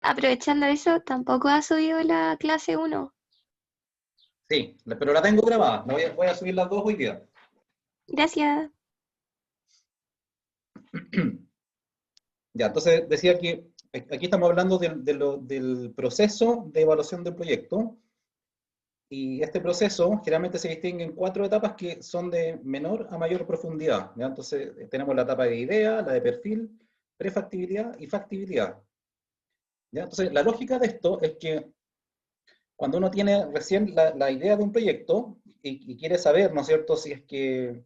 aprovechando eso, tampoco ha subido la clase 1. Sí, pero la tengo grabada. Voy a subir las dos hoy día. Gracias. Ya, entonces decía que aquí estamos hablando del proceso de evaluación del proyecto. Y este proceso generalmente se distingue en 4 etapas que son de menor a mayor profundidad, ¿ya? Entonces tenemos la etapa de idea, la de perfil, prefactibilidad y factibilidad, ¿ya? Entonces la lógica de esto es que cuando uno tiene recién la idea de un proyecto y quiere saber, ¿no es cierto?, si es que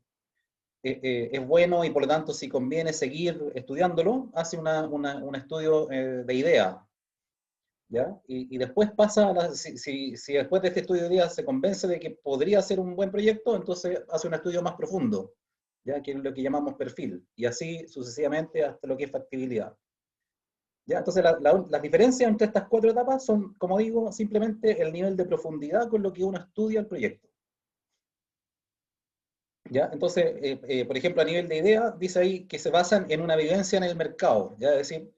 es bueno y por lo tanto si conviene seguir estudiándolo, hace un estudio de idea, ¿ya? Y después pasa, si después de este estudio de idea se convence de que podría ser un buen proyecto, entonces hace un estudio más profundo, ¿ya? Que es lo que llamamos perfil, y así sucesivamente hasta lo que es factibilidad. ¿Ya? Entonces las diferencias entre estas 4 etapas son, como digo, simplemente el nivel de profundidad con lo que uno estudia el proyecto. ¿Ya? Entonces, por ejemplo, a nivel de idea, dice ahí que se basan en una vivencia en el mercado, ¿ya? Es decir,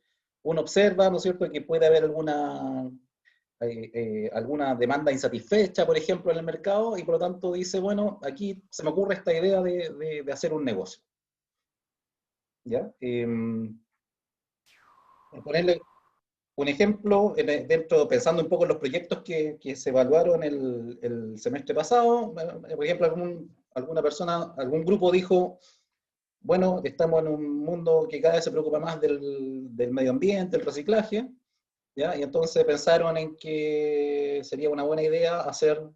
uno observa, ¿no es cierto?, que puede haber alguna demanda insatisfecha, por ejemplo, en el mercado, y por lo tanto dice, bueno, aquí se me ocurre esta idea de hacer un negocio. ¿Ya? Ponerle un ejemplo, pensando un poco en los proyectos que se evaluaron el semestre pasado, por ejemplo, alguna persona, algún grupo dijo, bueno, estamos en un mundo que cada vez se preocupa más del medio ambiente, el reciclaje, ¿ya? Y entonces pensaron en que sería una buena idea hacer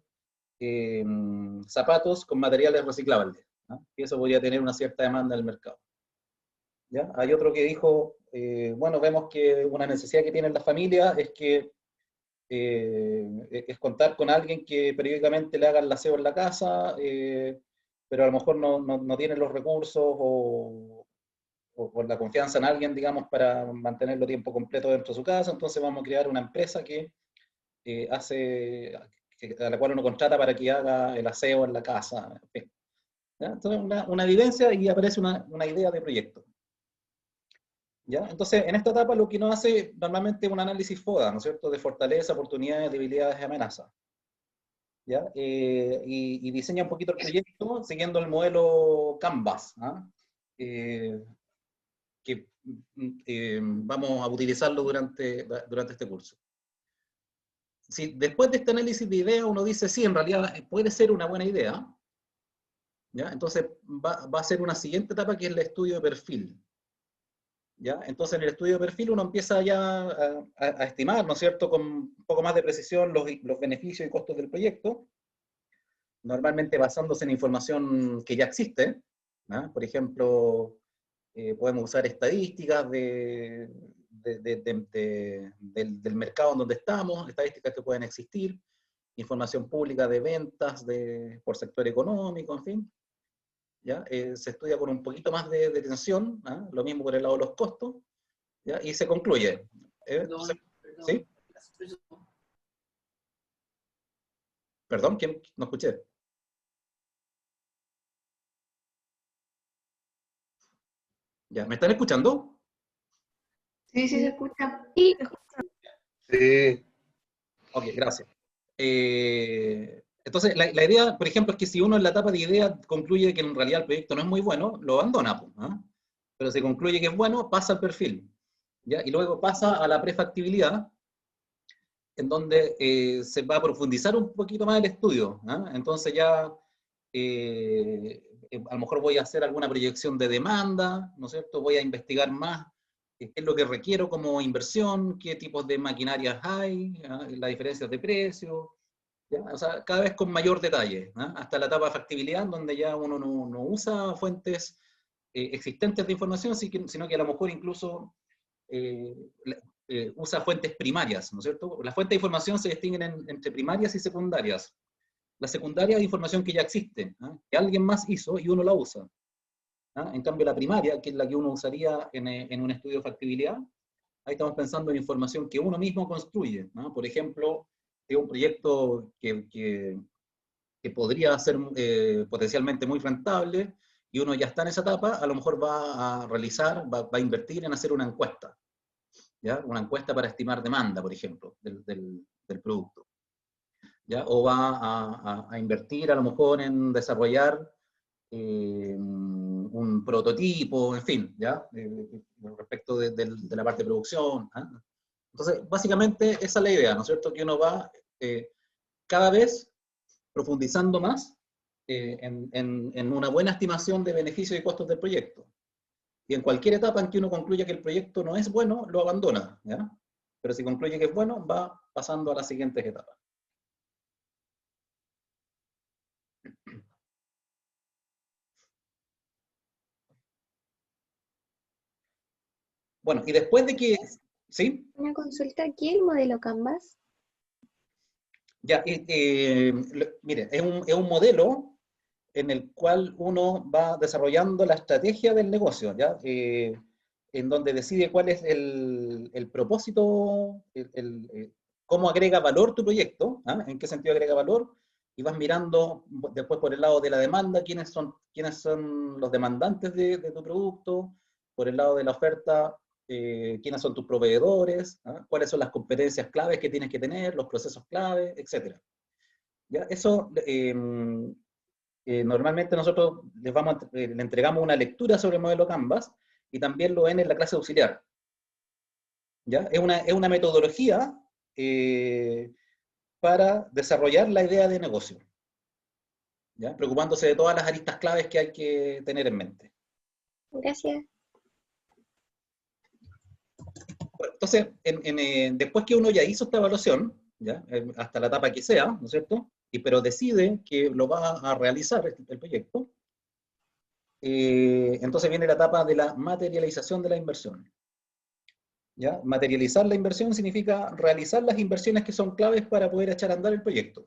zapatos con materiales reciclables, ¿no? Y eso podría tener una cierta demanda en el mercado. ¿Ya? Hay otro que dijo, bueno, vemos que una necesidad que tienen las familias es que es contar con alguien que periódicamente le haga el aseo en la casa, pero a lo mejor no tiene los recursos o la confianza en alguien, digamos, para mantenerlo tiempo completo dentro de su casa, entonces vamos a crear una empresa que a la cual uno contrata para que haga el aseo en la casa, en fin. ¿Ya? Entonces, una vivencia y aparece una idea de proyecto. ¿Ya? Entonces, en esta etapa lo que uno hace normalmente es un análisis FODA, ¿no es cierto?, de fortaleza, oportunidades, debilidades y amenazas. ¿Ya? Y diseña un poquito el proyecto siguiendo el modelo Canvas, ¿ah? Que vamos a utilizarlo durante este curso. Si después de este análisis de idea uno dice, sí, en realidad puede ser una buena idea, ¿ya? Entonces va a ser una siguiente etapa que es el estudio de perfil. ¿Ya? Entonces en el estudio de perfil uno empieza ya a estimar, ¿no es cierto?, con un poco más de precisión los beneficios y costos del proyecto, normalmente basándose en información que ya existe, ¿no? Por ejemplo, podemos usar estadísticas del mercado en donde estamos, estadísticas que pueden existir, información pública de ventas por sector económico, en fin. ¿Ya? Se estudia con un poquito más de detención, ¿ah? Lo mismo por el lado de los costos, ¿ya? Y se concluye. Perdón, ¿Sí? Perdón, ¿quién? No escuché. ¿Ya? ¿Me están escuchando? Sí, sí se escucha. Sí, Sí, Ok, gracias. Entonces, la idea, por ejemplo, es que si uno en la etapa de idea concluye que en realidad el proyecto no es muy bueno, lo abandona, pues, ¿ah? Pero si concluye que es bueno, pasa al perfil, ¿ya? Y luego pasa a la prefactibilidad, en donde se va a profundizar un poquito más el estudio, ¿ah? Entonces ya a lo mejor voy a hacer alguna proyección de demanda, ¿no es cierto? Voy a investigar más qué es lo que requiero como inversión, qué tipos de maquinarias hay, ¿ah? Las diferencias de precio, ¿ya? O sea, cada vez con mayor detalle, ¿ah? Hasta la etapa de factibilidad, donde ya uno no usa fuentes existentes de información, sino que a lo mejor incluso eh, usa fuentes primarias, ¿no es cierto? Las fuentes de información se distinguen entre primarias y secundarias. La secundaria es información que ya existe, ¿ah? Que alguien más hizo y uno la usa. ¿Ah? En cambio, la primaria, que es la que uno usaría en un estudio de factibilidad, ahí estamos pensando en información que uno mismo construye, ¿no? Por ejemplo, es un proyecto que podría ser potencialmente muy rentable y uno ya está en esa etapa, a lo mejor va a realizar, va a invertir en hacer una encuesta. ¿ya? Una encuesta para estimar demanda, por ejemplo, del producto. ¿Ya? O va a invertir a lo mejor en desarrollar un prototipo, en fin, ¿ya? Respecto de la parte de producción. ¿Ah? Entonces, básicamente esa es la idea, ¿no es cierto? Que uno va cada vez profundizando más en una buena estimación de beneficios y costos del proyecto. Y en cualquier etapa en que uno concluya que el proyecto no es bueno, lo abandona, ¿ya? Pero si concluye que es bueno, va pasando a las siguientes etapas. Bueno, y después de que... ¿Sí? Una consulta aquí, el modelo Canvas. Ya, mire, es un modelo en el cual uno va desarrollando la estrategia del negocio, ¿ya? En donde decide cuál es el propósito, cómo agrega valor tu proyecto, ¿ah? En qué sentido agrega valor, y vas mirando después por el lado de la demanda, quiénes son los demandantes de tu producto, por el lado de la oferta, quiénes son tus proveedores, ¿ah? Cuáles son las competencias claves que tienes que tener, los procesos clave, etc. ¿Ya? Eso normalmente nosotros le entregamos una lectura sobre el modelo Canvas y también lo ven en la clase auxiliar. ¿Ya? Es una metodología para desarrollar la idea de negocio, ¿ya? Preocupándose de todas las aristas claves que hay que tener en mente. Gracias. Bueno, entonces, después que uno ya hizo esta evaluación, ¿ya? Hasta la etapa que sea, ¿no es cierto? Pero decide que lo va a realizar el proyecto, entonces viene la etapa de la materialización de la inversión. ¿Ya? Materializar la inversión significa realizar las inversiones que son claves para poder echar a andar el proyecto.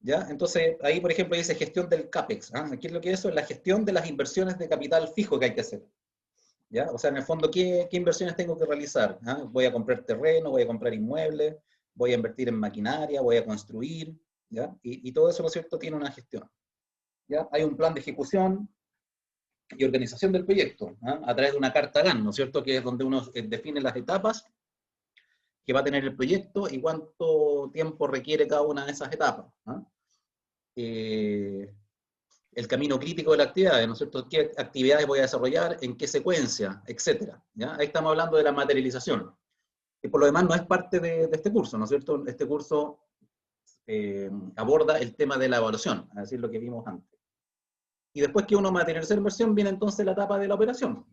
¿Ya? Entonces, ahí por ejemplo dice gestión del CAPEX. ¿Ah? Aquí es lo que es eso, es la gestión de las inversiones de capital fijo que hay que hacer. ¿Ya? O sea, en el fondo, ¿qué inversiones tengo que realizar? ¿Ah? Voy a comprar terreno, voy a comprar inmuebles, voy a invertir en maquinaria, voy a construir, ¿ya? Y todo eso, ¿no es cierto?, tiene una gestión. ¿Ya? Hay un plan de ejecución y organización del proyecto, ¿ah? A través de una carta GAN, ¿no es cierto?, que es donde uno define las etapas que va a tener el proyecto y cuánto tiempo requiere cada una de esas etapas. ¿Ah? El camino crítico de la actividad, ¿no es cierto?, qué actividades voy a desarrollar, en qué secuencia, etcétera. ¿Ya? Ahí estamos hablando de la materialización, que por lo demás no es parte de este curso, ¿no es cierto? Este curso aborda el tema de la evaluación, es decir, lo que vimos antes. Y después que uno materializa la inversión, viene entonces la etapa de la operación.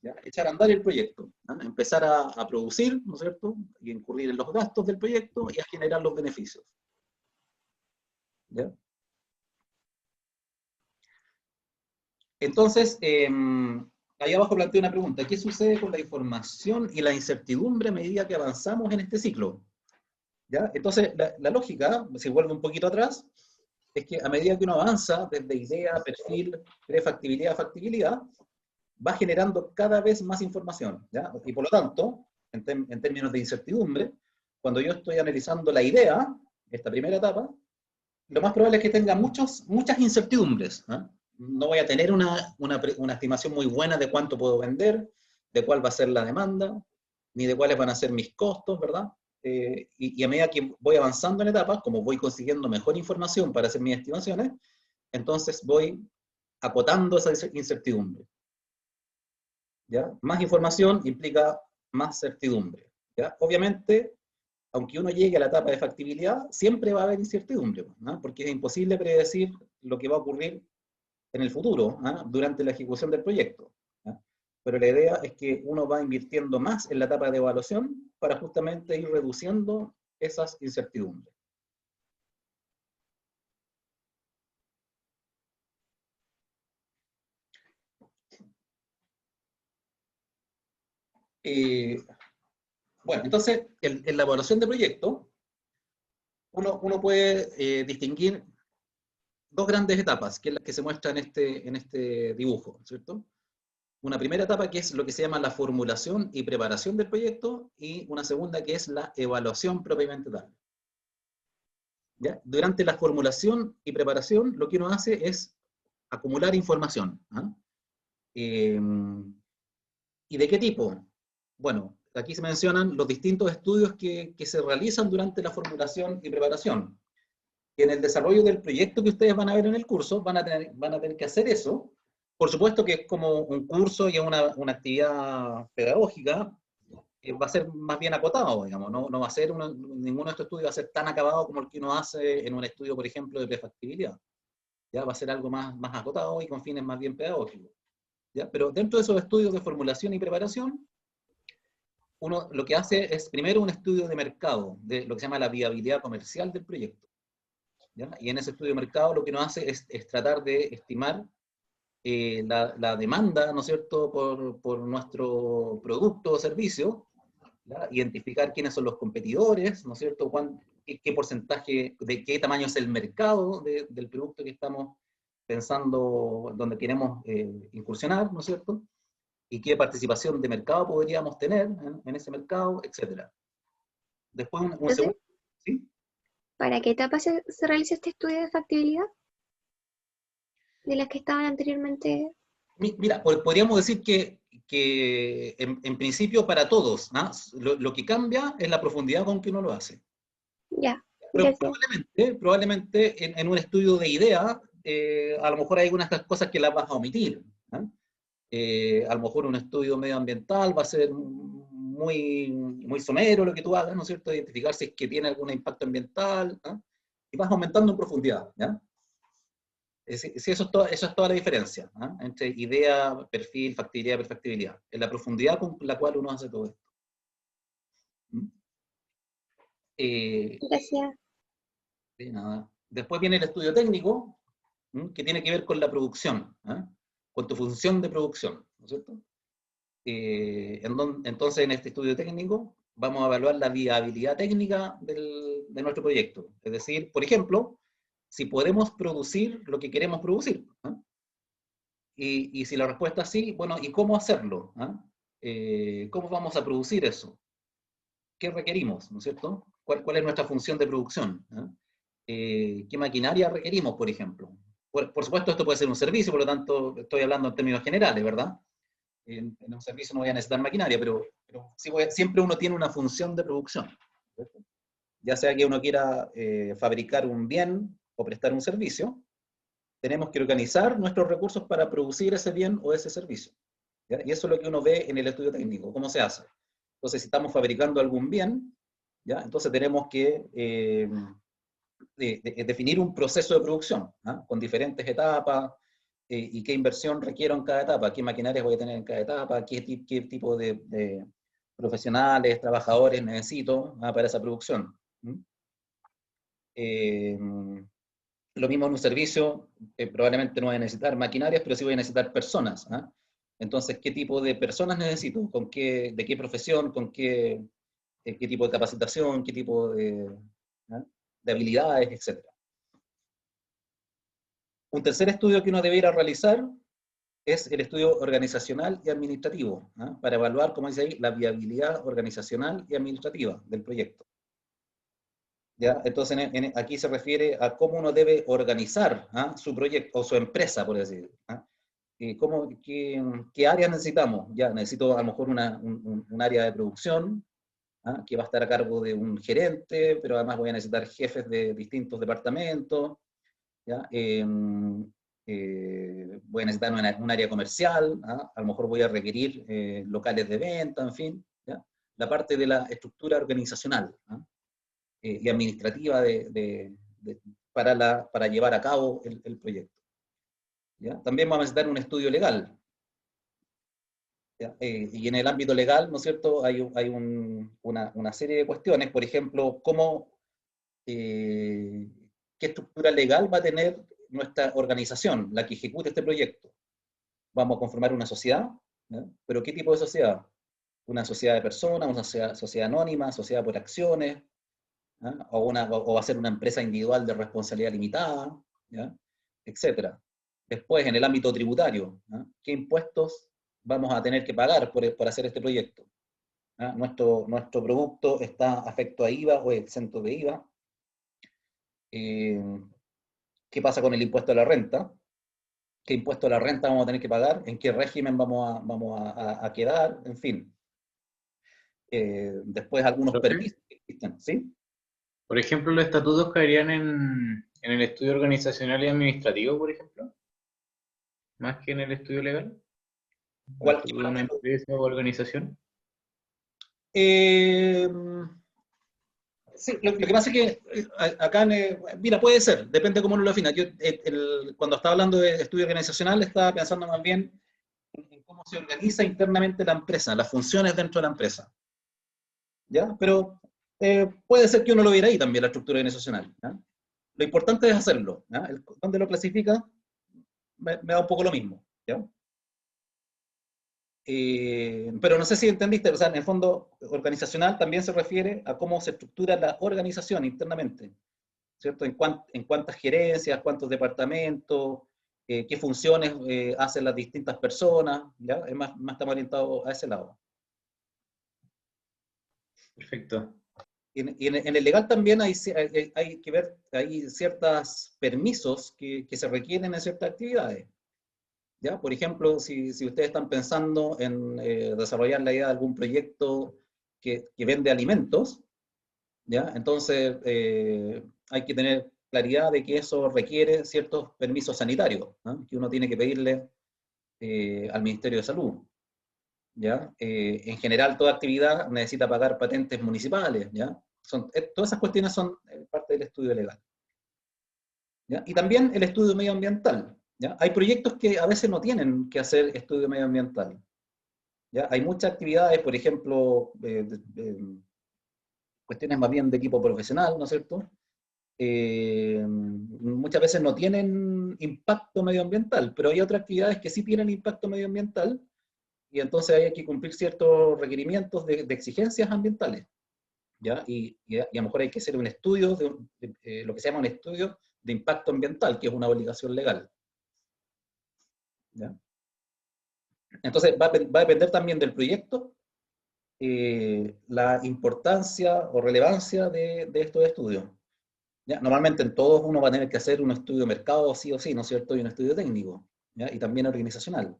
¿Ya? Echar a andar el proyecto, ¿ah? Empezar a producir, ¿no es cierto?, y incurrir en los gastos del proyecto y a generar los beneficios. ¿Ya? Entonces, ahí abajo planteo una pregunta: ¿qué sucede con la información y la incertidumbre a medida que avanzamos en este ciclo? ¿Ya? Entonces, la lógica, si vuelvo un poquito atrás, es que a medida que uno avanza desde idea, perfil, prefactibilidad, factibilidad, va generando cada vez más información, ¿ya? Y por lo tanto, en términos de incertidumbre, cuando yo estoy analizando la idea, esta primera etapa, lo más probable es que tenga muchas incertidumbres, ¿eh? No voy a tener una estimación muy buena de cuánto puedo vender, de cuál va a ser la demanda, ni de cuáles van a ser mis costos, ¿verdad? Y a medida que voy avanzando en etapas, como voy consiguiendo mejor información para hacer mis estimaciones, entonces voy acotando esa incertidumbre. ¿Ya? Más información implica más certidumbre. ¿Ya? Obviamente, aunque uno llegue a la etapa de factibilidad, siempre va a haber incertidumbre, ¿no? Porque es imposible predecir lo que va a ocurrir en el futuro, ¿no?, durante la ejecución del proyecto. ¿No? Pero la idea es que uno va invirtiendo más en la etapa de evaluación para justamente ir reduciendo esas incertidumbres. Bueno, entonces, en la evaluación de proyecto, uno puede distinguir dos grandes etapas, que es la que se muestra en este dibujo, ¿cierto? Una primera etapa que es lo que se llama la formulación y preparación del proyecto, y una segunda que es la evaluación propiamente tal. ¿Ya? Durante la formulación y preparación, lo que uno hace es acumular información. ¿Ah? ¿Y de qué tipo? Bueno, aquí se mencionan los distintos estudios que se realizan durante la formulación y preparación. Y en el desarrollo del proyecto que ustedes van a ver en el curso, van a tener que hacer eso. Por supuesto que es como un curso y una actividad pedagógica, va a ser más bien acotado, digamos, no va a ser, ninguno de estos estudios va a ser tan acabado como el que uno hace en un estudio, por ejemplo, de prefactibilidad. Ya va a ser algo más acotado y con fines más bien pedagógicos. ¿Ya? Pero dentro de esos estudios de formulación y preparación, uno lo que hace es primero un estudio de mercado, de lo que se llama la viabilidad comercial del proyecto. ¿Ya? Y en ese estudio de mercado lo que uno hace es tratar de estimar la demanda, ¿no es cierto?, por nuestro producto o servicio, ¿ya? Identificar quiénes son los competidores, ¿no es cierto?, qué porcentaje, de qué tamaño es el mercado del producto que estamos pensando, donde queremos incursionar, ¿no es cierto?, y qué participación de mercado podríamos tener en ese mercado, etc. Después un Entonces, segundo, ¿sí? ¿para qué etapa se realiza este estudio de factibilidad? De las que estaban anteriormente. Mira, podríamos decir que en principio para todos, ¿no? Lo que cambia es la profundidad con que uno lo hace. Ya, Pero gracias. probablemente en un estudio de idea, a lo mejor hay algunas cosas que las vas a omitir, ¿no? A lo mejor un estudio medioambiental va a ser muy somero lo que tú hagas, ¿no es cierto? Identificar si es que tiene algún impacto ambiental, ¿no? Y vas aumentando en profundidad, ¿ya? Sí, eso es toda la diferencia, ¿no? Entre idea, perfil, factibilidad, perfectibilidad. En la profundidad con la cual uno hace todo esto. ¿Mm? Eh, Gracias. de nada. Después viene el estudio técnico, que tiene que ver con la producción, ¿eh? Con tu función de producción, ¿no es cierto? Entonces, en este estudio técnico vamos a evaluar la viabilidad técnica de nuestro proyecto. Es decir, por ejemplo, si podemos producir lo que queremos producir, ¿eh? Y si la respuesta es sí, bueno, ¿y cómo hacerlo? ¿Cómo vamos a producir eso? ¿Qué requerimos? ¿No es cierto? ¿Cuál es nuestra función de producción? ¿Qué maquinaria requerimos, por ejemplo? Por supuesto, esto puede ser un servicio, por lo tanto, estoy hablando en términos generales, ¿verdad? En un servicio no voy a necesitar maquinaria, pero sí siempre uno tiene una función de producción, ¿cierto? Ya sea que uno quiera fabricar un bien o prestar un servicio, tenemos que organizar nuestros recursos para producir ese bien o ese servicio, ¿ya? Y eso es lo que uno ve en el estudio técnico, cómo se hace. Entonces, si estamos fabricando algún bien, ¿ya? Entonces tenemos que definir un proceso de producción, ¿ah? Con diferentes etapas, y qué inversión requiero en cada etapa, qué maquinarias voy a tener en cada etapa, qué tipo de profesionales, trabajadores necesito, ¿ah? Para esa producción. Eh, lo mismo en un servicio, probablemente no voy a necesitar maquinarias, pero sí voy a necesitar personas, ¿ah? Entonces, ¿qué tipo de personas necesito? ¿De qué profesión? ¿Qué tipo de capacitación? ¿Qué tipo ¿ah? De habilidades, etcétera? Un tercer estudio que uno debe ir a realizar es el estudio organizacional y administrativo, ¿ah? Para evaluar, como dice ahí, la viabilidad organizacional y administrativa del proyecto. ¿Ya? Entonces, aquí se refiere a cómo uno debe organizar, ¿ah? Su proyecto o su empresa, por decir. ¿Ah? ¿Qué áreas necesitamos? Ya, necesito a lo mejor un área de producción, ¿ah? Que va a estar a cargo de un gerente, pero además voy a necesitar jefes de distintos departamentos, ¿ya? Voy a necesitar un área comercial, ¿ah? A lo mejor voy a requerir locales de venta, en fin, ¿ya? La parte de la estructura organizacional, ¿ah? Y administrativa para llevar a cabo el proyecto, ¿ya? También vamos a necesitar un estudio legal, ¿ya? Y en el ámbito legal, ¿no es cierto?, hay una serie de cuestiones, por ejemplo, qué estructura legal va a tener nuestra organización, la que ejecute este proyecto. Vamos a conformar una sociedad, ¿ya? Pero ¿qué tipo de sociedad? Una sociedad de personas, una sociedad anónima, sociedad por acciones, ¿ya? O va a ser una empresa individual de responsabilidad limitada, ¿ya? Etcétera. Después, en el ámbito tributario, ¿ya? ¿Qué impuestos vamos a tener que pagar por hacer este proyecto? ¿Ya? Nuestro producto está afecto a IVA o exento de IVA. ¿Qué pasa con el impuesto a la renta? ¿Qué impuesto a la renta vamos a tener que pagar? ¿En qué régimen vamos a quedar? En fin. después algunos ¿Profe? permisos que existen, ¿sí? Por ejemplo, los estatutos caerían en el estudio organizacional y administrativo, por ejemplo, más que en el estudio legal. ¿El ¿Cuál? estatuto de una empresa o organización? Eh, sí, lo que pasa es que acá, mira, puede ser, depende cómo uno lo afina. Yo, cuando estaba hablando de estudio organizacional, estaba pensando más bien en cómo se organiza internamente la empresa, las funciones dentro de la empresa. ¿Ya? Pero puede ser que uno lo viera ahí también, la estructura organizacional. ¿Ya? Lo importante es hacerlo. ¿Ya? Donde lo clasifica, me da un poco lo mismo. ¿Ya? Pero no sé si entendiste, o sea, en el fondo organizacional también se refiere a cómo se estructura la organización internamente, ¿cierto? En cuántas gerencias, cuántos departamentos, qué funciones hacen las distintas personas, ¿ya? Es más estamos orientados a ese lado. Perfecto. En el legal también hay que ver, hay ciertos permisos que se requieren en ciertas actividades. ¿Ya? Por ejemplo, si ustedes están pensando en desarrollar la idea de algún proyecto que vende alimentos, ¿ya? Entonces hay que tener claridad de que eso requiere ciertos permisos sanitarios, ¿no? Que uno tiene que pedirle al Ministerio de Salud. ¿Ya? En general, toda actividad necesita pagar patentes municipales, ¿ya? Todas esas cuestiones son parte del estudio legal. ¿Ya? Y también el estudio medioambiental. ¿Ya? Hay proyectos que a veces no tienen que hacer estudio medioambiental. ¿Ya? Hay muchas actividades, por ejemplo, cuestiones más bien de equipo profesional, ¿no es cierto? Muchas veces no tienen impacto medioambiental, pero hay otras actividades que sí tienen impacto medioambiental y entonces hay que cumplir ciertos requerimientos de exigencias ambientales. ¿Ya? Y a lo mejor hay que hacer un estudio, lo que se llama un estudio de impacto ambiental, que es una obligación legal. ¿Ya? Entonces va a depender también del proyecto la importancia o relevancia de estos estudios. ¿Ya? Normalmente en todos uno va a tener que hacer un estudio de mercado sí o sí, ¿no es cierto? Y un estudio técnico, ¿ya? Y también organizacional.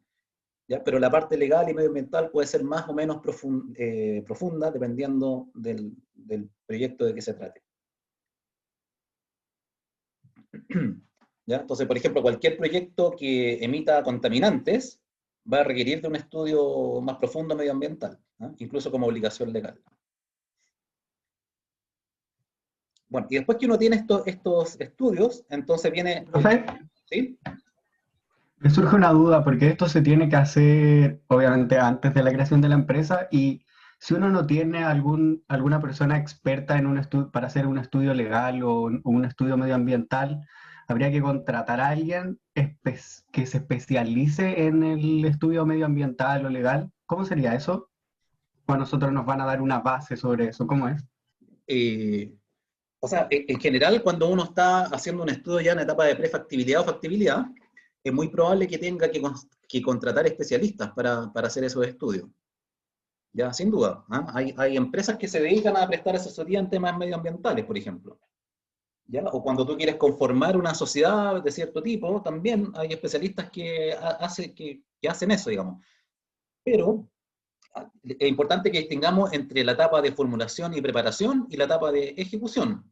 ¿Ya? Pero la parte legal y medioambiental puede ser más o menos profunda dependiendo del proyecto de que se trate. ¿Ya? Entonces, por ejemplo, cualquier proyecto que emita contaminantes va a requerir de un estudio más profundo medioambiental, ¿no? Incluso como obligación legal. Bueno, y después que uno tiene estos estudios, entonces viene... Profe, ¿Sí? me surge una duda porque esto se tiene que hacer obviamente antes de la creación de la empresa y si uno no tiene alguna persona experta en un estudio para hacer un estudio legal o un estudio medioambiental, habría que contratar a alguien que se especialice en el estudio medioambiental o legal. ¿Cómo sería eso? O a nosotros nos van a dar una base sobre eso. ¿Cómo es? O sea, en general, cuando uno está haciendo un estudio ya en etapa de prefactibilidad o factibilidad, es muy probable que tenga que contratar especialistas para hacer esos estudios. Ya, sin duda. ¿Ah? Hay empresas que se dedican a prestar asesoría en temas medioambientales, por ejemplo. ¿Ya? O cuando tú quieres conformar una sociedad de cierto tipo, también hay especialistas que hacen eso, digamos. Pero es importante que distingamos entre la etapa de formulación y preparación y la etapa de ejecución.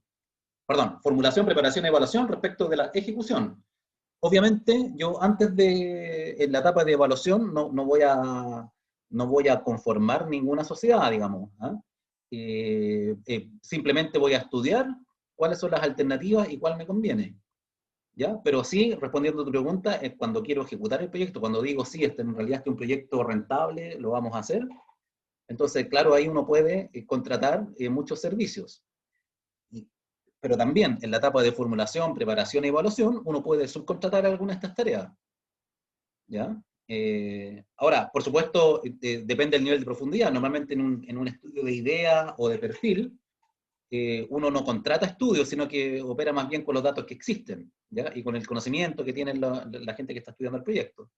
Perdón, formulación, preparación y evaluación respecto de la ejecución. Obviamente, yo antes en la etapa de evaluación, no voy a conformar ninguna sociedad, digamos. ¿Ah? Simplemente voy a estudiar cuáles son las alternativas y cuál me conviene. ¿Ya? Pero sí, respondiendo a tu pregunta, es cuando quiero ejecutar el proyecto, cuando digo, sí, en realidad es un proyecto rentable, lo vamos a hacer. Entonces, claro, ahí uno puede contratar muchos servicios. Pero también en la etapa de formulación, preparación y evaluación, uno puede subcontratar algunas de estas tareas. ¿Ya? Ahora, por supuesto, depende del nivel de profundidad. Normalmente en un estudio de idea o de perfil, uno no contrata estudios, sino que opera más bien con los datos que existen, ¿ya? Y con el conocimiento que tiene la gente que está estudiando el proyecto.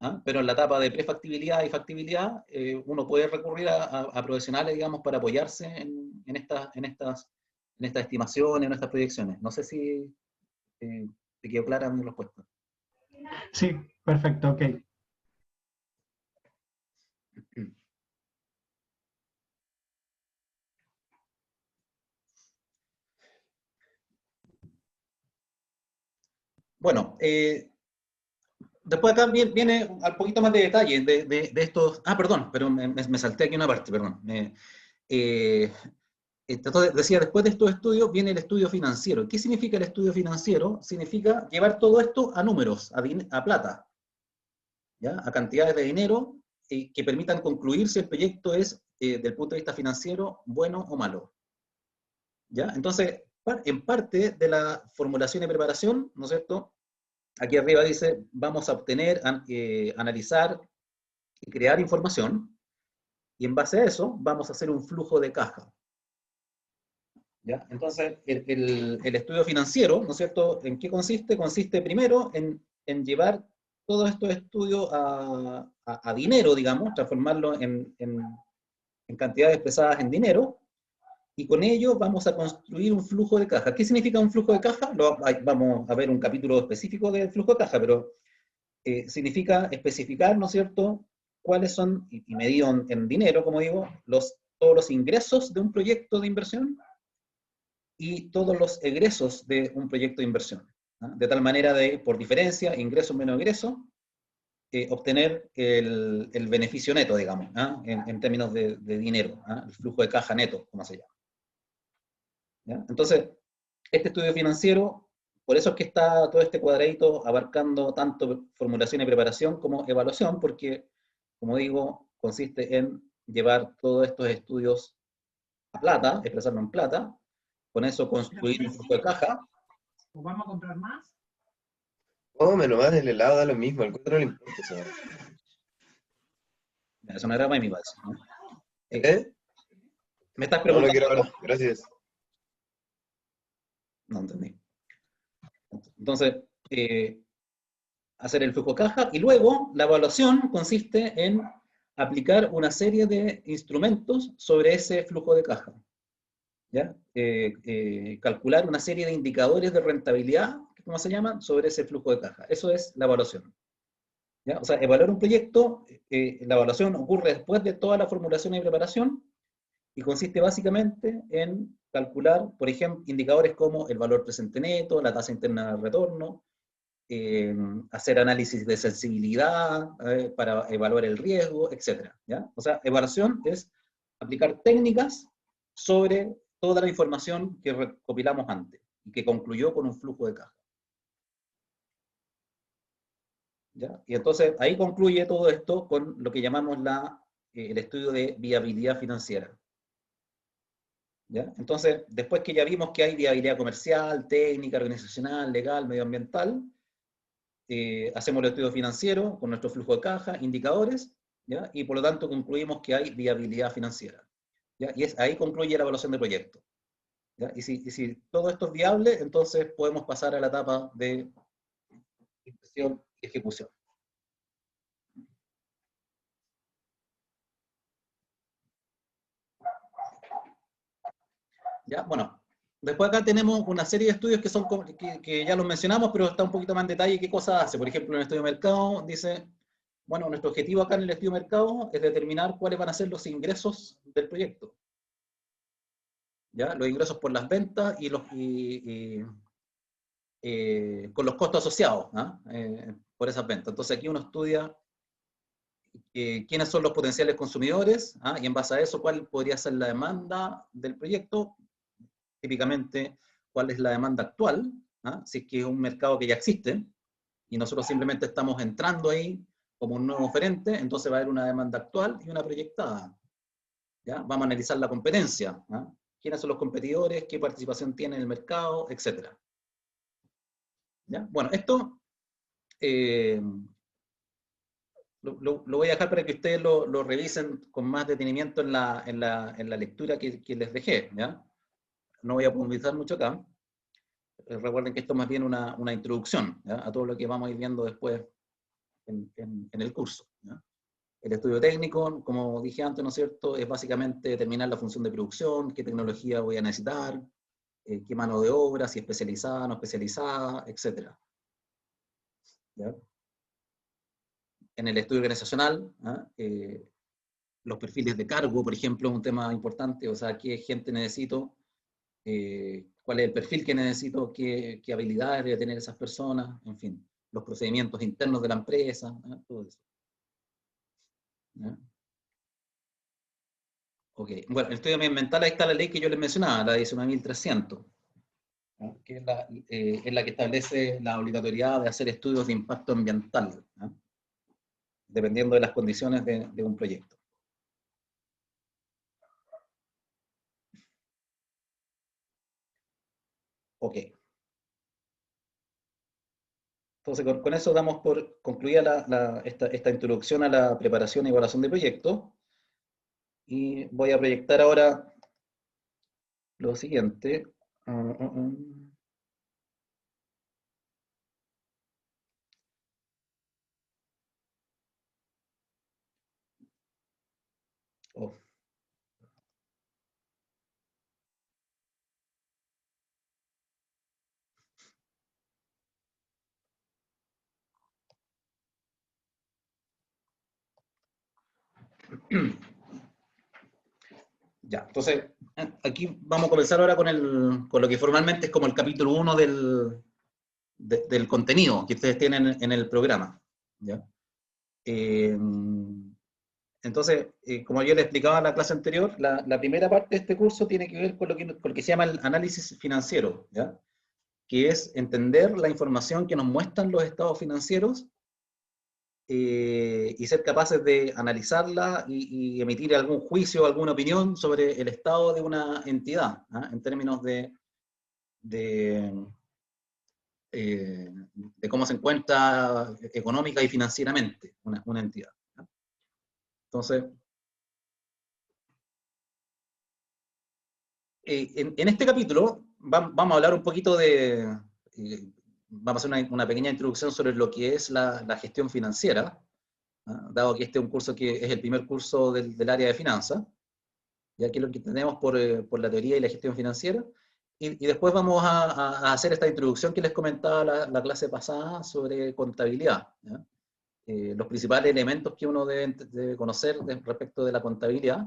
¿Ah? Pero en la etapa de prefactibilidad y factibilidad, uno puede recurrir a profesionales, digamos, para apoyarse en estas estimaciones, en estas proyecciones. No sé si te quedó clara mi respuesta. Sí, perfecto, ok. Bueno, después acá viene un poquito más de detalle de estos... Ah, perdón, pero me salté aquí una parte, perdón. Entonces, decía, después de estos estudios viene el estudio financiero. ¿Qué significa el estudio financiero? Significa llevar todo esto a números, a plata, ¿ya? A cantidades de dinero que permitan concluir si el proyecto es, desde el punto de vista financiero, bueno o malo. ¿Ya? Entonces, en parte de la formulación y preparación, ¿no es cierto? Aquí arriba dice, vamos a obtener, analizar y crear información, y en base a eso vamos a hacer un flujo de caja. ¿Ya? Entonces, el estudio financiero, ¿no es cierto?, ¿en qué consiste? Consiste primero en llevar todos estos estudios a dinero, digamos, transformarlo en cantidades expresadas en dinero, y con ello vamos a construir un flujo de caja. ¿Qué significa un flujo de caja? Vamos a ver un capítulo específico del flujo de caja, pero significa especificar, ¿no es cierto?, cuáles son, y medido en dinero, como digo, todos los ingresos de un proyecto de inversión y todos los egresos de un proyecto de inversión. ¿Ah? De tal manera de, por diferencia, ingresos menos egresos, obtener el beneficio neto, digamos, ¿ah? En términos de dinero, ¿ah? El flujo de caja neto, como se llama. ¿Ya? Entonces, este estudio financiero, por eso es que está todo este cuadradito abarcando tanto formulación y preparación como evaluación, porque, como digo, consiste en llevar todos estos estudios a plata, expresarlo en plata, con eso construir un flujo de caja. ¿O vamos a comprar más? Oh, menos mal, el helado da lo mismo, al cuento no le importa eso. Eso no era para mí, parece, ¿no? ¿Eh? Me estás No, no preguntando. quiero ahora, gracias. No entendí. Entonces, hacer el flujo de caja, y luego la evaluación consiste en aplicar una serie de instrumentos sobre ese flujo de caja. ¿Ya? Calcular una serie de indicadores de rentabilidad, ¿cómo se llaman?, sobre ese flujo de caja. Eso es la evaluación. ¿Ya? O sea, evaluar un proyecto, la evaluación ocurre después de toda la formulación y preparación, y consiste básicamente en calcular, por ejemplo, indicadores como el valor presente neto, la tasa interna de retorno, hacer análisis de sensibilidad para evaluar el riesgo, etc. ¿Ya? O sea, evaluación es aplicar técnicas sobre toda la información que recopilamos antes y que concluyó con un flujo de caja. ¿Ya? Y entonces ahí concluye todo esto con lo que llamamos el estudio de viabilidad financiera. ¿Ya? Entonces, después que ya vimos que hay viabilidad comercial, técnica, organizacional, legal, medioambiental, hacemos el estudio financiero con nuestro flujo de caja, indicadores, ¿ya? Y por lo tanto concluimos que hay viabilidad financiera. ¿Ya? Y ahí concluye la evaluación de proyecto. ¿Ya? Y si todo esto es viable, entonces podemos pasar a la etapa de inversión y ejecución. ¿Ya? Bueno, después acá tenemos una serie de estudios que son que ya los mencionamos, pero está un poquito más en detalle qué cosas hace. Por ejemplo, en el estudio de mercado dice, bueno, nuestro objetivo acá en el estudio de mercado es determinar cuáles van a ser los ingresos del proyecto. ¿Ya? Los ingresos por las ventas y con los costos asociados, ¿ah? Por esas ventas. Entonces aquí uno estudia quiénes son los potenciales consumidores, ¿ah? Y en base a eso cuál podría ser la demanda del proyecto, típicamente cuál es la demanda actual, ¿ah? Si es que es un mercado que ya existe y nosotros simplemente estamos entrando ahí como un nuevo oferente, entonces va a haber una demanda actual y una proyectada. ¿Ya? Vamos a analizar la competencia, ¿ah? Quiénes son los competidores, qué participación tiene en el mercado, etc. ¿Ya? Bueno, esto lo voy a dejar para que ustedes lo revisen con más detenimiento en la lectura que les dejé. ¿Ya? No voy a profundizar mucho acá. Recuerden que esto es más bien una introducción, ¿ya?, a todo lo que vamos a ir viendo después en el curso. ¿Ya? El estudio técnico, como dije antes, ¿no es cierto?, es básicamente determinar la función de producción, qué tecnología voy a necesitar, qué mano de obra, si especializada, no especializada, etc. ¿Ya? En el estudio organizacional, ¿ah? Los perfiles de cargo, por ejemplo, es un tema importante, o sea, qué gente necesito, cuál es el perfil que necesito, qué habilidades debe tener esas personas, en fin, los procedimientos internos de la empresa, todo eso. ¿Ya? Ok, bueno, el estudio ambiental, ahí está la ley que yo les mencionaba, la 19.300, ¿ya? Que es la que establece la obligatoriedad de hacer estudios de impacto ambiental, ¿ya? Dependiendo de las condiciones de un proyecto. Ok. Entonces, con eso damos por concluida esta introducción a la preparación y evaluación de proyectos. Y voy a proyectar ahora lo siguiente. Oh. Ya, entonces, aquí vamos a comenzar ahora con lo que formalmente es como el capítulo 1 del contenido que ustedes tienen en el programa. ¿Ya? Entonces, como yo les explicaba en la clase anterior, la primera parte de este curso tiene que ver con lo que se llama el análisis financiero, ¿ya? Que es entender la información que nos muestran los estados financieros y ser capaces de analizarla y emitir algún juicio o alguna opinión sobre el estado de una entidad, ¿ah? En términos de cómo se encuentra económica y financieramente una entidad, ¿ah? Entonces, en este capítulo vamos a hablar un poquito vamos a hacer una pequeña introducción sobre lo que es la gestión financiera, ¿ah? Dado que este es un curso que es el primer curso del área de finanzas, ya que es lo que tenemos por la teoría y la gestión financiera, y después vamos a hacer esta introducción que les comentaba la clase pasada sobre contabilidad, ¿ya? Los principales elementos que uno debe conocer respecto de la contabilidad,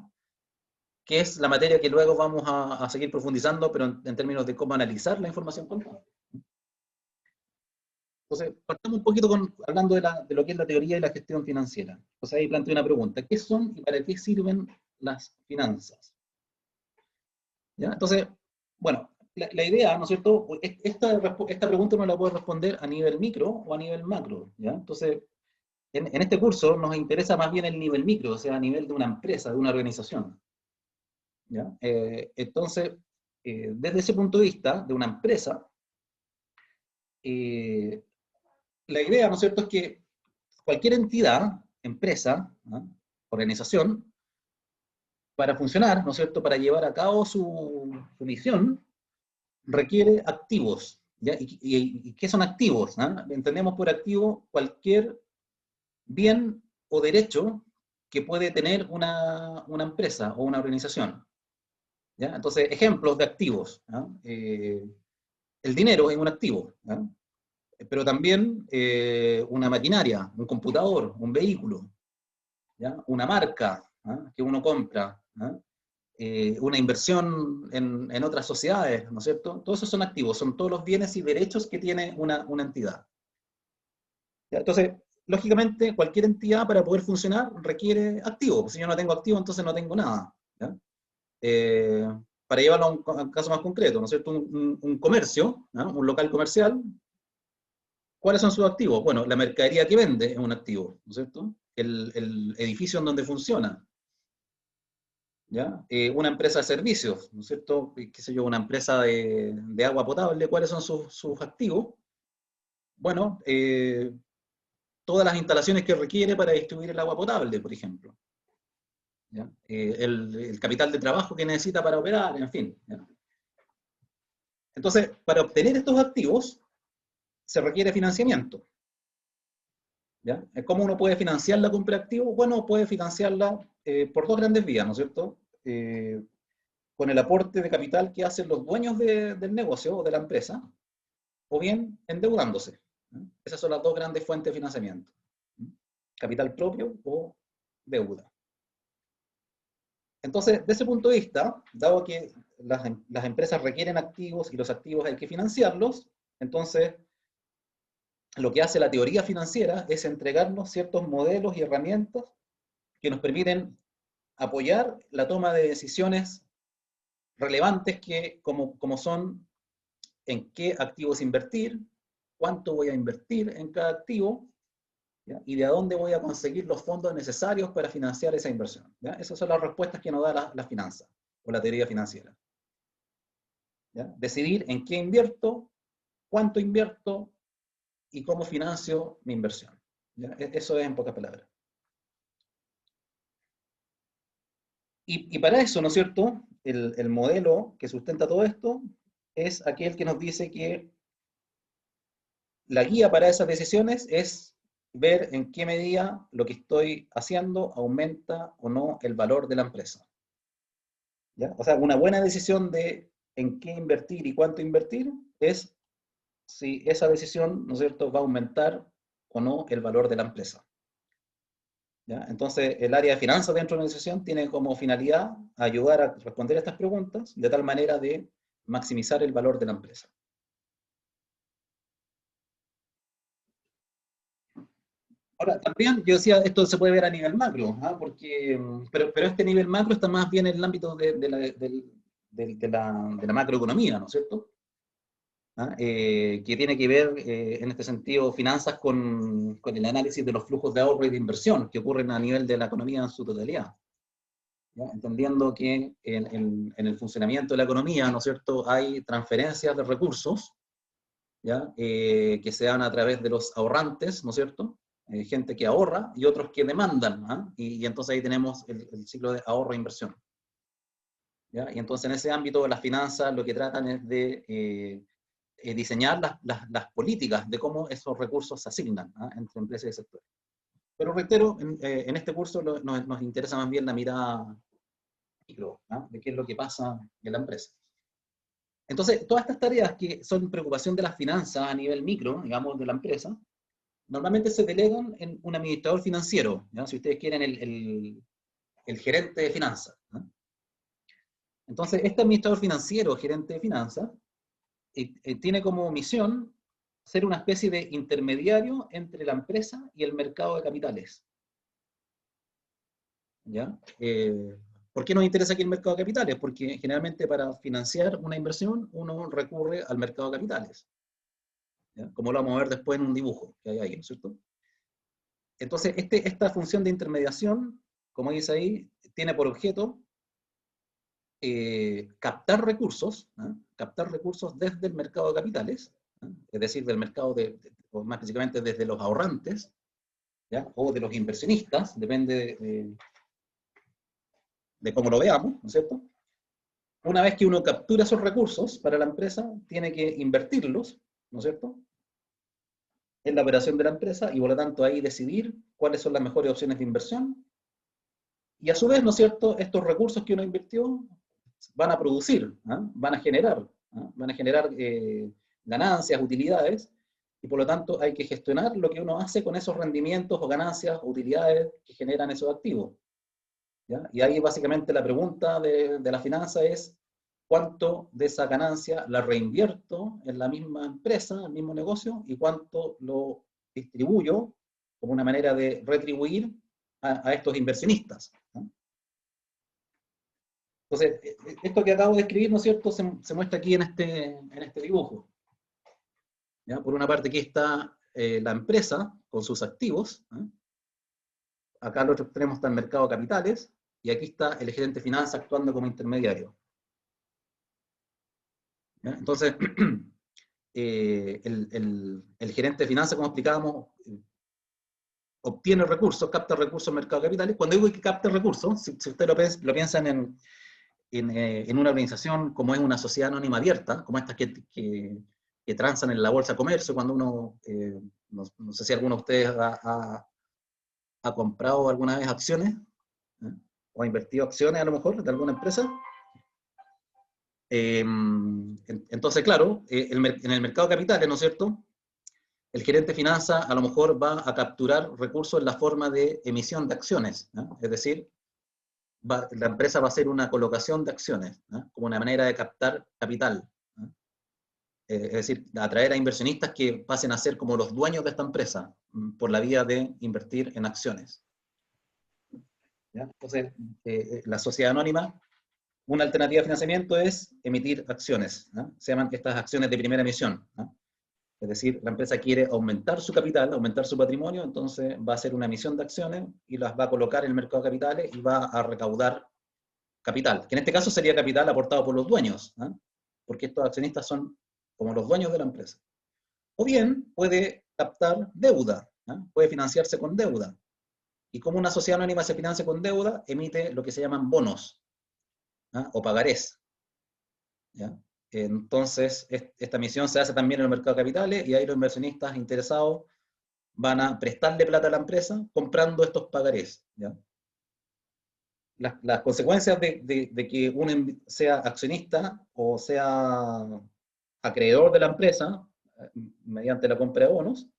que es la materia que luego vamos a seguir profundizando, pero en términos de cómo analizar la información contable. Entonces, partamos un poquito hablando de lo que es la teoría y la gestión financiera. Entonces ahí planteo una pregunta: ¿qué son y para qué sirven las finanzas? ¿Ya? Entonces, bueno, la idea, ¿no es cierto? Esta pregunta uno la puede responder a nivel micro o a nivel macro, ¿ya? Entonces, en este curso nos interesa más bien el nivel micro, o sea, a nivel de una empresa, de una organización, ¿ya? Entonces, desde ese punto de vista, de una empresa, la idea, ¿no es cierto?, es que cualquier entidad, empresa, ¿no?, organización, para funcionar, ¿no es cierto?, para llevar a cabo su misión, requiere activos, ¿ya? ¿Y qué son activos? ¿Ah? Entendemos por activo cualquier bien o derecho que puede tener una empresa o una organización, ¿ya? Entonces, ejemplos de activos, ¿ah? El dinero es un activo, ¿ah? Pero también una maquinaria, un computador, un vehículo, ¿ya? Una marca, ¿ah?, que uno compra, ¿ah? Una inversión en otras sociedades, ¿no es cierto? Todos esos son activos, son todos los bienes y derechos que tiene una entidad. ¿Ya? Entonces, lógicamente, cualquier entidad para poder funcionar requiere activos. Si yo no tengo activos, entonces no tengo nada, ¿ya? Para llevarlo a un caso más concreto, ¿no es cierto? Un comercio, ¿no?, un local comercial, ¿cuáles son sus activos? Bueno, la mercadería que vende es un activo, ¿no es cierto? El edificio en donde funciona, ¿ya? Una empresa de servicios, ¿no es cierto? ¿Qué sé yo? Una empresa de agua potable, ¿cuáles son sus activos? Bueno, todas las instalaciones que requiere para distribuir el agua potable, por ejemplo, ¿ya? El capital de trabajo que necesita para operar, en fin, ¿ya? Entonces, para obtener estos activos, se requiere financiamiento, ¿ya? ¿Cómo uno puede financiar la compra de activos? Bueno, puede financiarla por dos grandes vías, ¿no es cierto? Con el aporte de capital que hacen los dueños del negocio o de la empresa, o bien endeudándose, ¿no? Esas son las dos grandes fuentes de financiamiento: capital propio o deuda. Entonces, de ese punto de vista, dado que las empresas requieren activos y los activos hay que financiarlos, entonces lo que hace la teoría financiera es entregarnos ciertos modelos y herramientas que nos permiten apoyar la toma de decisiones relevantes como son en qué activos invertir, cuánto voy a invertir en cada activo, ¿ya? Y de dónde voy a conseguir los fondos necesarios para financiar esa inversión, ¿ya? Esas son las respuestas que nos da la finanza o la teoría financiera, ¿ya? Decidir en qué invierto, cuánto invierto y cómo financio mi inversión, ¿ya? Eso es en pocas palabras. Y para eso, ¿no es cierto?, el modelo que sustenta todo esto es aquel que nos dice que la guía para esas decisiones es ver en qué medida lo que estoy haciendo aumenta o no el valor de la empresa, ¿ya? O sea, una buena decisión de en qué invertir y cuánto invertir es si esa decisión, ¿no es cierto?, va a aumentar o no el valor de la empresa, ¿ya? Entonces, el área de finanzas dentro de una organización tiene como finalidad ayudar a responder a estas preguntas de tal manera de maximizar el valor de la empresa. Ahora, también yo decía, esto se puede ver a nivel macro, ¿ah? Pero este nivel macro está más bien en el ámbito de la macroeconomía, ¿no es cierto? ¿Ah? Que tiene que ver, en este sentido, finanzas con el análisis de los flujos de ahorro y de inversión que ocurren a nivel de la economía en su totalidad, ¿ya? Entendiendo que en el funcionamiento de la economía, ¿no es cierto?, hay transferencias de recursos, ¿ya? Que se dan a través de los ahorrantes, ¿no es cierto?, gente que ahorra y otros que demandan, ¿ah? Y entonces ahí tenemos el ciclo de ahorro e inversión, ¿ya? Y entonces en ese ámbito las finanzas lo que tratan es de diseñar las políticas de cómo esos recursos se asignan, ¿ah?, entre empresas y sectores. Pero reitero, en este curso nos interesa más bien la mirada micro, ¿ah?, de qué es lo que pasa en la empresa. Entonces, todas estas tareas que son preocupación de las finanzas a nivel micro, digamos, de la empresa, normalmente se delegan en un administrador financiero, ¿ya? Si ustedes quieren, el gerente de finanzas, ¿no? Entonces, este administrador financiero, gerente de finanzas, tiene como misión ser una especie de intermediario entre la empresa y el mercado de capitales, ¿ya? ¿Por qué nos interesa aquí el mercado de capitales? Porque generalmente para financiar una inversión uno recurre al mercado de capitales, ¿ya? Como lo vamos a ver después en un dibujo que hay ahí, ¿no es cierto? Entonces, esta función de intermediación, como dice ahí, tiene por objeto captar recursos, ¿eh? Captar recursos desde el mercado de capitales, ¿eh? Es decir, del mercado o más específicamente desde los ahorrantes, ¿ya?, o de los inversionistas, depende de cómo lo veamos, ¿no es cierto? Una vez que uno captura esos recursos para la empresa, tiene que invertirlos, ¿no es cierto?, en la operación de la empresa y por lo tanto ahí decidir cuáles son las mejores opciones de inversión. Y a su vez, ¿no es cierto?, estos recursos que uno invirtió van a producir, ¿eh? Van a generar ganancias, utilidades, y por lo tanto hay que gestionar lo que uno hace con esos rendimientos o ganancias o utilidades que generan esos activos, ¿ya? Y ahí básicamente la pregunta de la finanza es, ¿cuánto de esa ganancia la reinvierto en la misma empresa, en el mismo negocio, y cuánto lo distribuyo como una manera de retribuir a estos inversionistas, ¿no? Entonces, esto que acabo de escribir, ¿no es cierto?, se muestra aquí en este dibujo, ¿ya? Por una parte aquí está la empresa con sus activos, ¿eh? Acá al otro extremo está el mercado de capitales, y aquí está el gerente de finanzas actuando como intermediario, ¿ya? Entonces, el gerente de finanzas, como explicábamos, obtiene recursos, capta recursos en el mercado de capitales. Cuando digo que capta recursos, si ustedes lo piensan en una organización como es una sociedad anónima abierta, como estas que transan en la bolsa de comercio, cuando uno, no sé si alguno de ustedes ha comprado alguna vez acciones, ¿eh?, o ha invertido acciones a lo mejor de alguna empresa. Entonces, claro, en el mercado de capitales, ¿no es cierto?, el gerente de finanzas a lo mejor va a capturar recursos en la forma de emisión de acciones, ¿no? Es decir, la empresa va a hacer una colocación de acciones, ¿no? Como una manera de captar capital, ¿no? Es decir, atraer a inversionistas que pasen a ser como los dueños de esta empresa, por la vía de invertir en acciones. ¿Ya? Entonces, la sociedad anónima, una alternativa de financiamiento es emitir acciones, ¿no? Se llaman estas acciones de primera emisión, ¿no? Es decir, la empresa quiere aumentar su capital, aumentar su patrimonio, entonces va a hacer una emisión de acciones y las va a colocar en el mercado de capitales y va a recaudar capital, que en este caso sería capital aportado por los dueños, ¿no? Porque estos accionistas son como los dueños de la empresa. O bien puede captar deuda, ¿no? Puede financiarse con deuda. Y como una sociedad anónima se financia con deuda, emite lo que se llaman bonos, ¿no? O pagarés, ¿ya? Entonces, esta emisión se hace también en el mercado de capitales y ahí los inversionistas interesados van a prestarle plata a la empresa comprando estos pagarés, ¿ya? Las consecuencias de que uno sea accionista o sea acreedor de la empresa mediante la compra de bonos,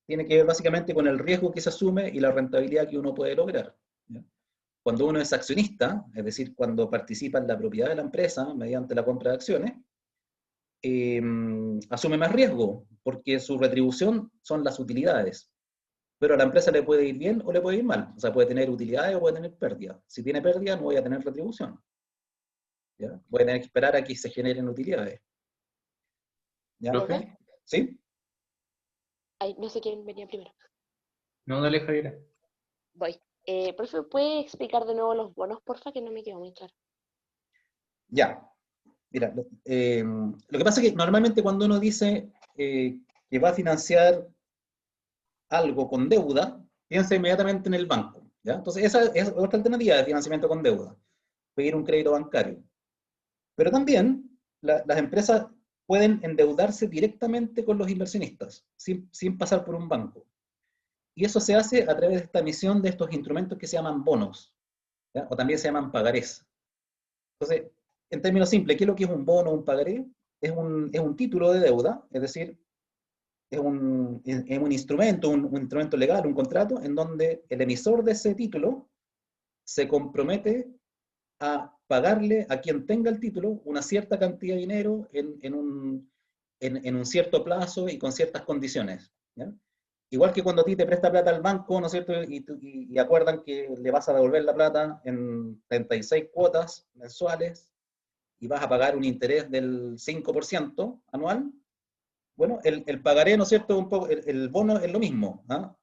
tiene que ver básicamente con el riesgo que se asume y la rentabilidad que uno puede lograr, ¿ya? Cuando uno es accionista, es decir, cuando participa en la propiedad de la empresa mediante la compra de acciones, asume más riesgo, porque su retribución son las utilidades. Pero a la empresa le puede ir bien o le puede ir mal. O sea, puede tener utilidades o puede tener pérdidas. Si tiene pérdida, no voy a tener retribución, ¿ya? Voy a tener que esperar a que se generen utilidades. ¿Ya? ¿Profe? ¿Sí? Ay, no sé quién venía primero. No, dale, Javiera. Voy. Profe, ¿puede explicar de nuevo los bonos, porfa? Que no me quedó muy claro. Ya. Mira, lo que pasa es que normalmente cuando uno dice que va a financiar algo con deuda, piensa inmediatamente en el banco, ¿ya? Entonces esa es otra alternativa de financiamiento con deuda, pedir un crédito bancario. Pero también las empresas pueden endeudarse directamente con los inversionistas, sin pasar por un banco. Y eso se hace a través de esta emisión de estos instrumentos que se llaman bonos, ¿ya? O también se llaman pagarés. Entonces, en términos simples, ¿qué es lo que es un bono o un pagaré? Es un título de deuda, es decir, es un instrumento, un instrumento legal, un contrato, en donde el emisor de ese título se compromete a pagarle a quien tenga el título una cierta cantidad de dinero en un cierto plazo y con ciertas condiciones, ¿ya? Igual que cuando a ti te presta plata al banco, ¿no es cierto? Y acuerdan que le vas a devolver la plata en 36 cuotas mensuales y vas a pagar un interés del 5% anual. Bueno, el pagaré, ¿no es cierto? Un poco, el bono es lo mismo, ¿ah?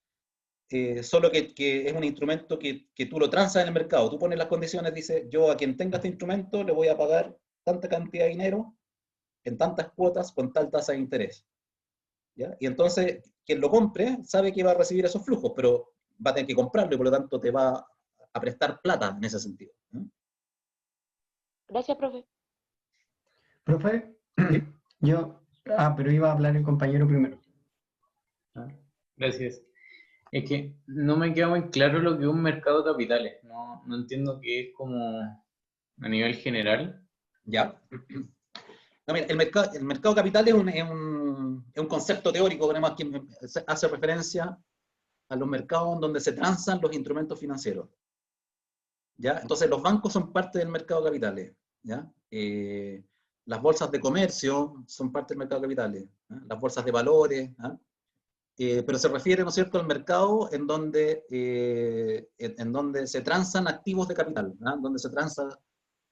Solo que es un instrumento que tú lo transas en el mercado. Tú pones las condiciones, dices, yo a quien tenga este instrumento le voy a pagar tanta cantidad de dinero en tantas cuotas con tal tasa de interés, ¿ya? Y entonces, quien lo compre sabe que va a recibir esos flujos, pero va a tener que comprarlo y por lo tanto te va a prestar plata en ese sentido, ¿eh? Gracias, profe. Profe, ¿Sí? pero iba a hablar el compañero primero. Gracias. Es que no me queda muy claro lo que es un mercado de capitales. No entiendo qué es como a nivel general. Ya. No, mira, el mercado capital es un concepto teórico, además, que hace referencia a los mercados en donde se transan los instrumentos financieros, ¿ya? Entonces los bancos son parte del mercado de capitales, ¿ya? Las bolsas de comercio son parte del mercado de capitales, ¿ya? Las bolsas de valores, ¿ya? Pero se refiere, ¿no es cierto?, al mercado en donde se transan activos de capital, ¿ya?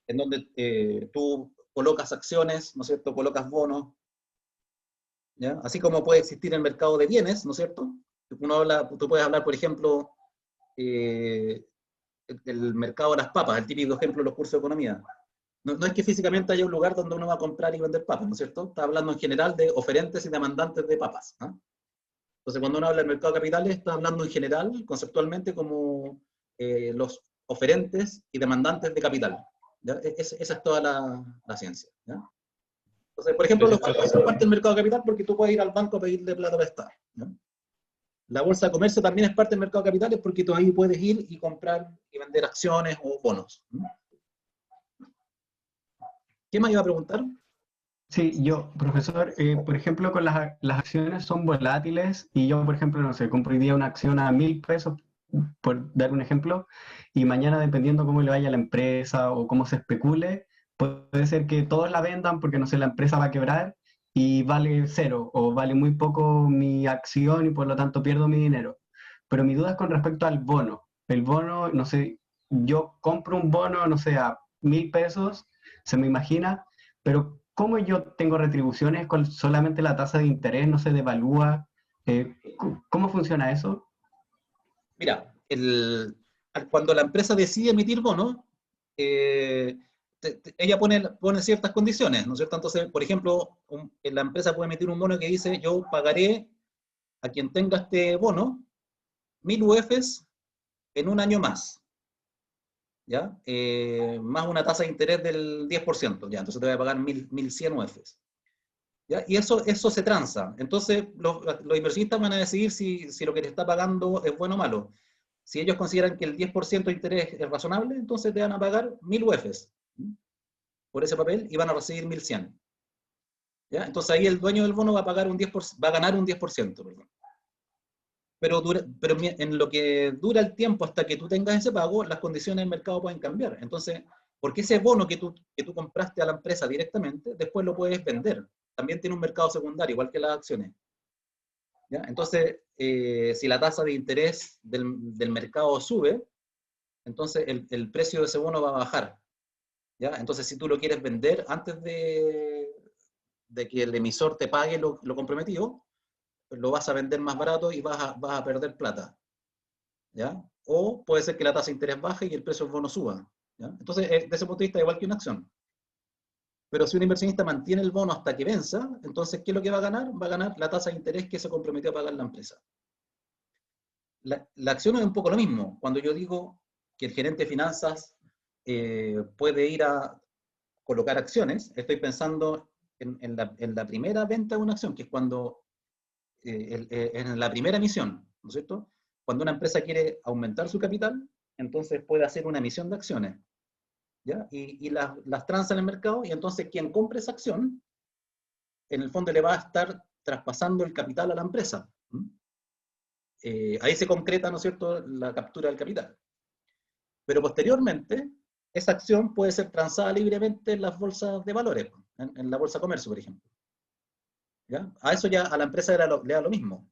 En donde tú colocas acciones, ¿no es cierto?, colocas bonos, ¿ya? Así como puede existir el mercado de bienes, ¿no es cierto? Tú puedes hablar, por ejemplo, el mercado de las papas, el típico ejemplo de los cursos de economía. No es que físicamente haya un lugar donde uno va a comprar y vender papas, ¿no es cierto? Está hablando en general de oferentes y demandantes de papas, ¿no? Entonces, cuando uno habla del mercado de capitales, está hablando en general, conceptualmente, como los oferentes y demandantes de capital, ¿ya? Esa es toda la ciencia, ¿ya? Entonces, por ejemplo, los bancos son parte del mercado de capital porque tú puedes ir al banco a pedirle plata prestada, ¿ya? La bolsa de comercio también es parte del mercado de capitales porque tú ahí puedes ir y comprar y vender acciones o bonos, ¿no? ¿Qué más iba a preguntar? Sí, profesor, por ejemplo, con las acciones son volátiles y yo, por ejemplo, no sé, compro hoy día una acción a 1.000 pesos por dar un ejemplo, y mañana dependiendo cómo le vaya a la empresa o cómo se especule, puede ser que todos la vendan porque, no sé, la empresa va a quebrar y vale cero o vale muy poco mi acción y por lo tanto pierdo mi dinero. Pero mi duda es con respecto al bono. El bono, no sé, yo compro un bono, no sé, a 1.000 pesos, se me imagina, pero ¿cómo yo tengo retribuciones con solamente la tasa de interés no se devalúa? ¿Cómo funciona eso? Mira, cuando la empresa decide emitir bonos, ella pone ciertas condiciones, ¿no es cierto? Entonces, por ejemplo, la empresa puede emitir un bono que dice, yo pagaré a quien tenga este bono 1.000 UFs en un año más, ¿ya? Más una tasa de interés del 10%, ¿ya? Entonces te voy a pagar 1.100 UFs. ¿Ya? Y eso se transa. Entonces, los inversionistas van a decidir si lo que te está pagando es bueno o malo. Si ellos consideran que el 10% de interés es razonable, entonces te van a pagar 1.000 UFs por ese papel y van a recibir 1.100. ¿Ya? Entonces ahí el dueño del bono va a ganar un 10%. Perdón. Pero en lo que dura el tiempo hasta que tú tengas ese pago, las condiciones del mercado pueden cambiar. Entonces, porque ese bono que tú compraste a la empresa directamente, después lo puedes vender. También tiene un mercado secundario, igual que las acciones. ¿Ya? Entonces, si la tasa de interés del mercado sube, entonces el precio de ese bono va a bajar. ¿Ya? Entonces, si tú lo quieres vender antes de que el emisor te pague lo comprometido, pues lo vas a vender más barato y vas a perder plata. ¿Ya? O puede ser que la tasa de interés baje y el precio del bono suba. ¿Ya? Entonces, desde ese punto de vista, igual que una acción. Pero si un inversionista mantiene el bono hasta que venza, entonces, ¿qué es lo que va a ganar? Va a ganar la tasa de interés que se comprometió a pagar la empresa. La acción es un poco lo mismo. Cuando yo digo que el gerente de finanzas puede ir a colocar acciones, estoy pensando en la primera venta de una acción, que es cuando, en la primera emisión, ¿no es cierto? Cuando una empresa quiere aumentar su capital, entonces puede hacer una emisión de acciones, ¿ya? Y las transa en el mercado, y entonces quien compre esa acción, en el fondo le va a estar traspasando el capital a la empresa. Ahí se concreta, ¿no es cierto?, la captura del capital. Pero posteriormente, esa acción puede ser transada libremente en las bolsas de valores, en la bolsa de comercio, por ejemplo. ¿Ya? A eso ya a la empresa le da lo mismo.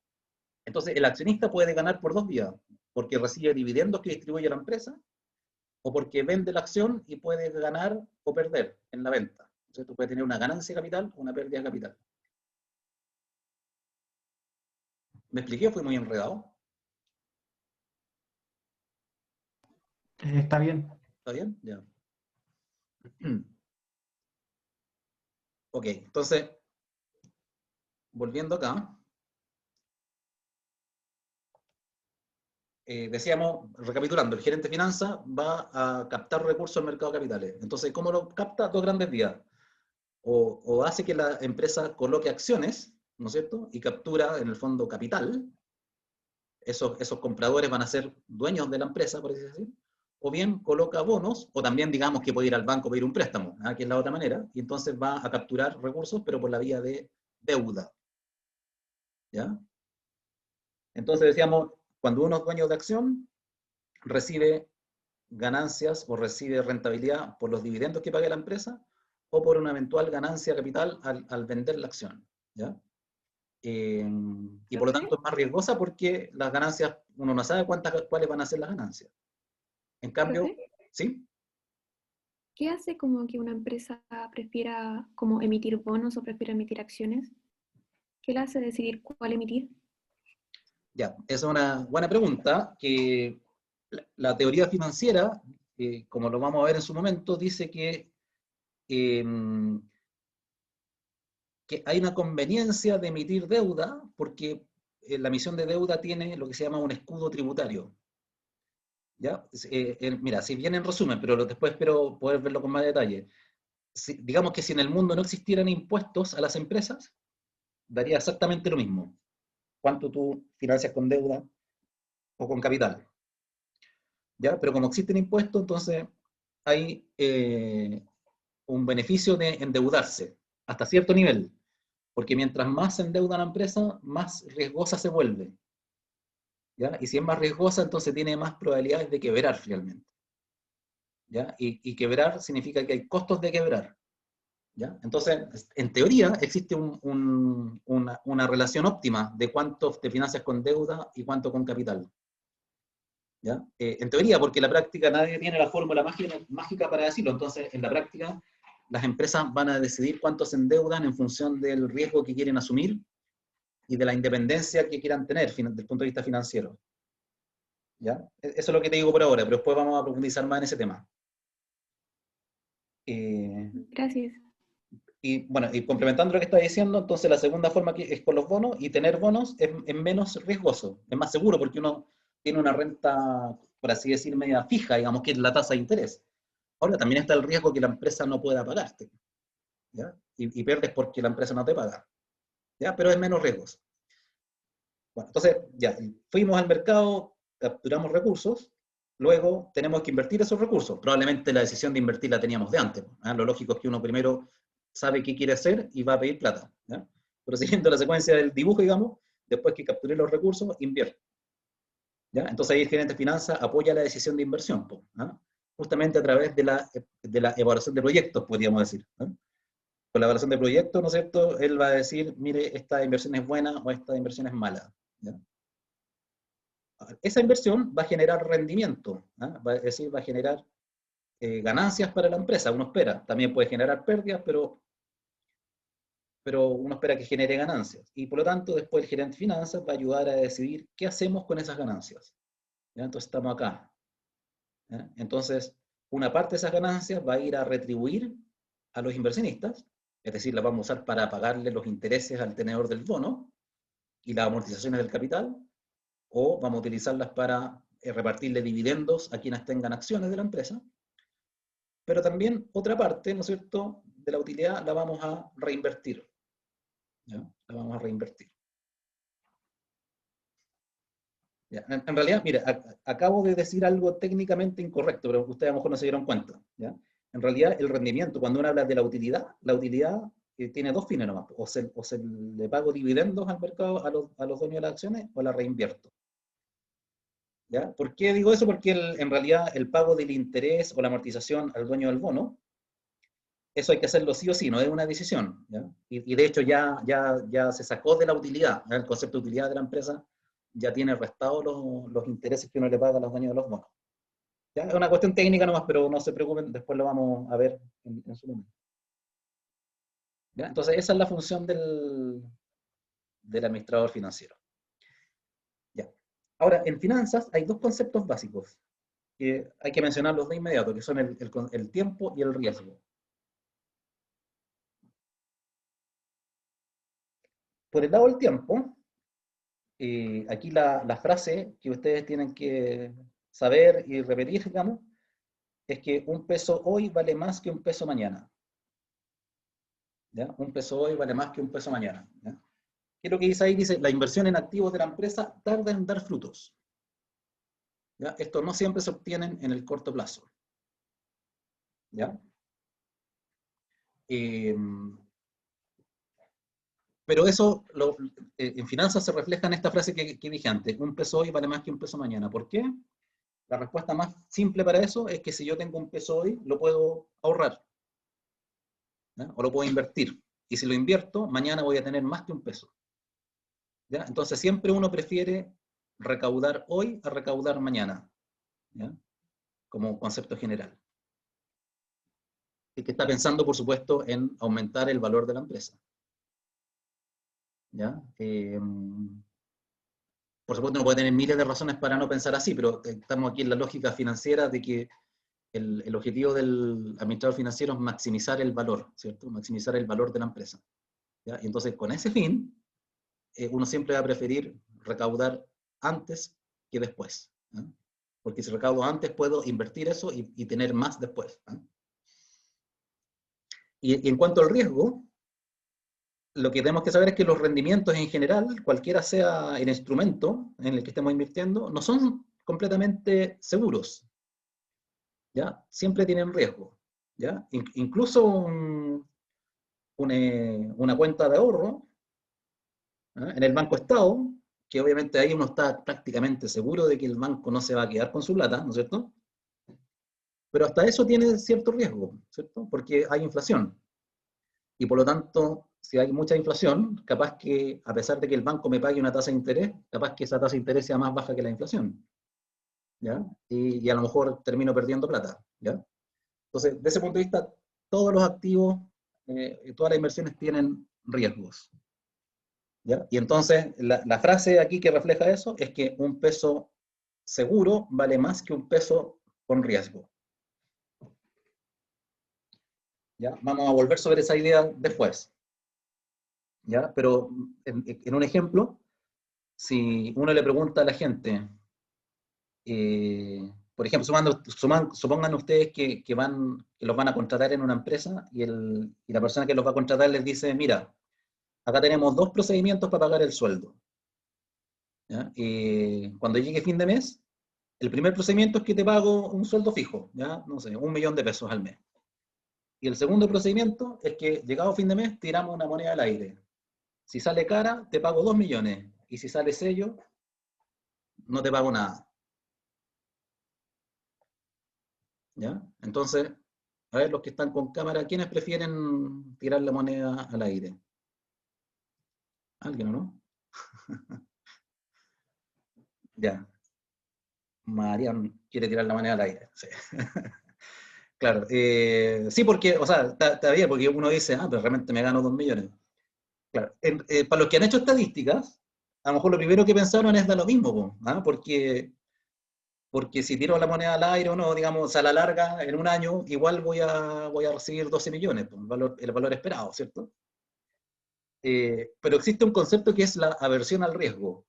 Entonces, el accionista puede ganar por dos vías, porque recibe dividendos que distribuye la empresa, o porque vende la acción y puede ganar o perder en la venta. Entonces, tú puedes tener una ganancia de capital o una pérdida de capital. ¿Me expliqué? ¿Fui muy enredado? Está bien. ¿Está bien? Ya. Ok, entonces, volviendo acá, decíamos, recapitulando, el gerente de finanzas va a captar recursos del mercado de capitales. Entonces, ¿cómo lo capta? Dos grandes vías. O hace que la empresa coloque acciones, ¿no es cierto? Y captura, en el fondo, capital. Esos compradores van a ser dueños de la empresa, por así decirlo. O bien coloca bonos, o también digamos que puede ir al banco a pedir un préstamo, que es la otra manera, y entonces va a capturar recursos, pero por la vía de deuda. ¿Ya? Entonces decíamos, cuando uno es dueño de acción, recibe ganancias o recibe rentabilidad por los dividendos que pague la empresa, o por una eventual ganancia capital al vender la acción. ¿Ya? Y por lo tanto es más riesgosa porque las ganancias, uno no sabe cuáles van a ser las ganancias. En cambio, ¿Profe? ¿sí? ¿Qué hace como que una empresa prefiera como emitir bonos o prefiera emitir acciones? ¿Qué le hace decidir cuál emitir? Ya, esa es una buena pregunta, que la teoría financiera, como lo vamos a ver en su momento, dice que hay una conveniencia de emitir deuda porque la emisión de deuda tiene lo que se llama un escudo tributario. ¿Ya? Mira, si bien en resumen, pero después espero poder verlo con más detalle. Digamos que si en el mundo no existieran impuestos a las empresas, daría exactamente lo mismo. Cuánto tú financias con deuda o con capital. ¿Ya? Pero como existen impuestos, entonces hay un beneficio de endeudarse hasta cierto nivel. Porque mientras más se endeuda la empresa, más riesgosa se vuelve. ¿ya? Y si es más riesgosa, entonces tiene más probabilidades de quebrar finalmente, ¿ya? Y quebrar significa que hay costos de quebrar, ¿ya? Entonces, en teoría, existe una relación óptima de cuánto te financias con deuda y cuánto con capital, ¿ya? En teoría, porque en la práctica nadie tiene la fórmula mágica para decirlo. Entonces, en la práctica, las empresas van a decidir cuánto se endeudan en función del riesgo que quieren asumir y de la independencia que quieran tener desde el punto de vista financiero, ¿ya? Eso es lo que te digo por ahora, pero después vamos a profundizar más en ese tema. Gracias. Y bueno, y complementando lo que estaba diciendo, entonces la segunda forma que es con los bonos, y tener bonos es menos riesgoso, es más seguro porque uno tiene una renta, por así decir, media fija, digamos, que es la tasa de interés. Ahora también está el riesgo que la empresa no pueda pagarte, ¿ya? Y pierdes porque la empresa no te paga, ¿ya? Pero es menos riesgoso. Bueno, entonces, ya, fuimos al mercado, capturamos recursos, luego tenemos que invertir esos recursos. Probablemente la decisión de invertir la teníamos de antes, ¿eh? Lo lógico es que uno primero sabe qué quiere hacer y va a pedir plata, ¿ya? Pero siguiendo la secuencia del dibujo, digamos, después que capturé los recursos, invierto, ¿ya? Entonces ahí el gerente de finanzas apoya la decisión de inversión, ¿eh? Justamente a través de la evaluación de proyectos, podríamos decir, ¿eh? Con la evaluación de proyectos, ¿no es cierto?, él va a decir, mire, esta inversión es buena o esta inversión es mala, ¿ya? Esa inversión va a generar rendimiento, ¿eh? Es decir, va a generar ganancias para la empresa, uno espera. También puede generar pérdidas, pero uno espera que genere ganancias. Y por lo tanto, después el gerente de finanzas va a ayudar a decidir qué hacemos con esas ganancias, ¿ya? Entonces estamos acá, ¿ya? Entonces, una parte de esas ganancias va a ir a retribuir a los inversionistas, es decir, la vamos a usar para pagarle los intereses al tenedor del bono y las amortizaciones del capital, o vamos a utilizarlas para repartirle dividendos a quienes tengan acciones de la empresa, pero también otra parte, ¿no es cierto?, de la utilidad la vamos a reinvertir, ¿ya? La vamos a reinvertir. ¿Ya? En realidad, mira, acabo de decir algo técnicamente incorrecto, pero ustedes a lo mejor no se dieron cuenta, ¿ya? En realidad, el rendimiento, cuando uno habla de la utilidad tiene dos fines nomás: o se le pago dividendos al mercado, a los dueños de las acciones, o la reinvierto, ¿ya? ¿Por qué digo eso? Porque en realidad el pago del interés o la amortización al dueño del bono, eso hay que hacerlo sí o sí, no es una decisión, ¿ya? Y de hecho ya se sacó de la utilidad, ¿ya? El concepto de utilidad de la empresa ya tiene restado los intereses que uno le paga a los dueños de los bonos, ¿ya? Es una cuestión técnica nomás, pero no se preocupen, después lo vamos a ver en su momento, ¿ya? Entonces esa es la función del administrador financiero, ¿ya? Ahora, en finanzas hay dos conceptos básicos que hay que mencionarlos de inmediato, que son el tiempo y el riesgo. Por el lado del tiempo, aquí la frase que ustedes tienen que saber y repetir, digamos, es que un peso hoy vale más que un peso mañana, ¿ya? Un peso hoy vale más que un peso mañana, ¿ya? ¿Qué es lo que dice ahí? Dice, la inversión en activos de la empresa tarda en dar frutos, ¿ya? Esto no siempre se obtienen en el corto plazo, ¿ya? Pero eso en finanzas se refleja en esta frase que dije antes: un peso hoy vale más que un peso mañana. ¿Por qué? La respuesta más simple para eso es que si yo tengo un peso hoy, lo puedo ahorrar, ¿ya? O lo puedo invertir. Y si lo invierto, mañana voy a tener más que un peso, ¿ya? Entonces siempre uno prefiere recaudar hoy a recaudar mañana, ¿ya? Como concepto general. Y que está pensando, por supuesto, en aumentar el valor de la empresa, ¿ya? Por supuesto, uno puede tener miles de razones para no pensar así, pero estamos aquí en la lógica financiera de que el objetivo del administrador financiero es maximizar el valor, ¿cierto? Maximizar el valor de la empresa, ¿ya? Y entonces, con ese fin, uno siempre va a preferir recaudar antes que después, ¿eh? Porque si recaudo antes, puedo invertir eso y tener más después, ¿eh? Y en cuanto al riesgo, lo que tenemos que saber es que los rendimientos en general, cualquiera sea el instrumento en el que estemos invirtiendo, no son completamente seguros, ¿ya? Siempre tienen riesgo, ¿ya? Incluso una cuenta de ahorro, ¿eh? En el Banco Estado, que obviamente ahí uno está prácticamente seguro de que el banco no se va a quedar con su plata, ¿no es cierto? Pero hasta eso tiene cierto riesgo, ¿cierto? Porque hay inflación. Y por lo tanto, si hay mucha inflación, capaz que, a pesar de que el banco me pague una tasa de interés, capaz que esa tasa de interés sea más baja que la inflación, ¿ya? Y a lo mejor termino perdiendo plata, ¿ya? Entonces, de ese punto de vista, todos los activos, todas las inversiones tienen riesgos, ¿ya? Y entonces, la frase aquí que refleja eso es que un peso seguro vale más que un peso con riesgo. ¿Ya? Vamos a volver sobre esa idea después, ¿ya? Pero en un ejemplo, si uno le pregunta a la gente, por ejemplo, supongan ustedes que los van a contratar en una empresa y la persona que los va a contratar les dice, mira, acá tenemos 2 procedimientos para pagar el sueldo, ¿ya? Cuando llegue fin de mes, el primer procedimiento es que te pago un sueldo fijo, ¿ya? No sé, 1.000.000 de pesos al mes. Y el segundo procedimiento es que llegado fin de mes tiramos una moneda al aire. Si sale cara, te pago 2 millones. Y si sale sello, no te pago nada. ¿Ya? Entonces, a ver, los que están con cámara, ¿quiénes prefieren tirar la moneda al aire? ¿Alguien o no? Ya. Marian quiere tirar la moneda al aire. Sí. Claro. Sí, porque, o sea, está bien, porque uno dice, pero realmente me gano 2 millones. Claro. Para los que han hecho estadísticas, a lo mejor lo primero que pensaron es da lo mismo, ¿ah? Porque si tiro la moneda al aire o no, digamos, a la larga, en un año, igual voy a recibir 12 millones, pues, el valor esperado, ¿cierto? Pero existe un concepto que es la aversión al riesgo,